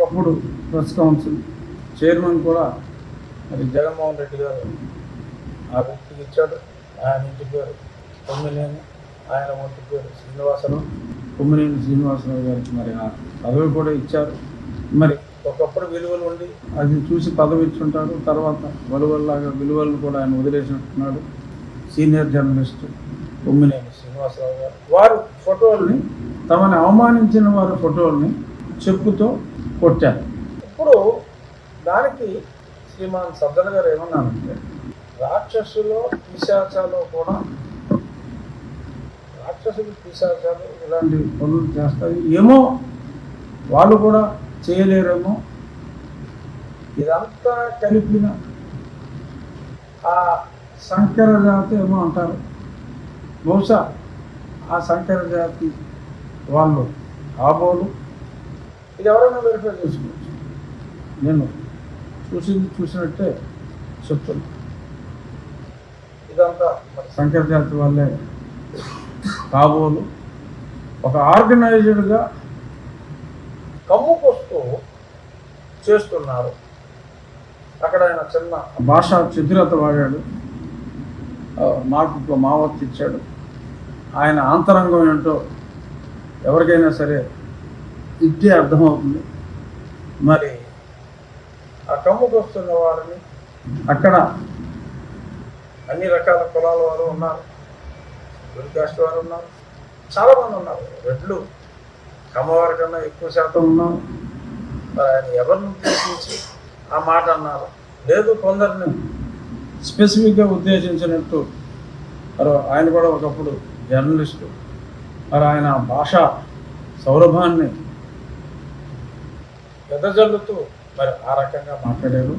ఒకప్పుడు press council chairman కూడా మరి జగన్మోహన్ రెడ్డి గారు ఆ వ్యక్తికి ఇచ్చాడు. ఆయన ఇంటి పేరు కొమ్మినేని, ఆయన ఒంటి పేరు శ్రీనివాసరావు, కొమ్మినేని శ్రీనివాసరావు గారికి మరి ఆ పదవి కూడా ఇచ్చారు. మరి ఒకప్పుడు విలువలు ఉండి అది చూసి పదవి ఇచ్చుంటారు. తర్వాత వలువల్లాగా విలువలను కూడా ఆయన వదిలేసినట్టున్నాడు. సీనియర్ జర్నలిస్టు కొమ్మినేని శ్రీనివాసరావు గారు వారు ఫోటోల్ని, తమని అవమానించిన వారి ఫోటోల్ని చెప్పుతో కొట్టారు. ఇప్పుడు దానికి శ్రీమాన్ సజ్జల గారు ఏమన్నారంటే, రాక్షసులు పిశాచాలు కూడా, రాక్షసులు పిశాచాలు ఇలాంటి పనులు చేస్తాయి ఏమో, వాళ్ళు కూడా చేయలేరేమో, ఇదంతా కలిపిన ఆ సంకర జాతి ఏమో అంటారు. బహుశా ఆ సంకర జాతి వాళ్ళు కాబోలు. ఇది ఎవరైనా వెరిఫై చేసుకోవచ్చు. నేను చూసినట్టే చెప్తున్నా. ఇదంతా మరి సంకర జాతి వాళ్ళే కాబోలు. ఒక ఆర్గనైజ్డ్గా కమ్ముకొస్తూ చేస్తున్నారు. అక్కడ ఆయన చిన్న భాషా చతురత వాడాడు, మార్పులో మావత్తు ఇచ్చాడు. ఆయన ఆంతరంగం ఏంటో ఎవరికైనా సరే ఇట్టే అర్థమవుతుంది. మరి ఆ కమ్ముకొస్తున్న వారిని అక్కడ అన్ని రకాల కులాల వారు ఉన్నారు, మిడిల్ కాస్ట్ వారు ఉన్నారు, చాలామంది ఉన్నారు. రెడ్లు కమ్మవారి కన్నా ఎక్కువ శాతం ఉన్నారు. మరి ఆయన ఎవరిని ఉద్దేశించి ఆ మాట అన్నారు? లేదు, కొందరిని స్పెసిఫిక్గా ఉద్దేశించినట్టు. మరి ఆయన కూడా ఒకప్పుడు జర్నలిస్టు. మరి ఆయన భాషా సౌరభాన్ని ఎదజల్లుతూ మరి ఆ రకంగా మాట్లాడారు.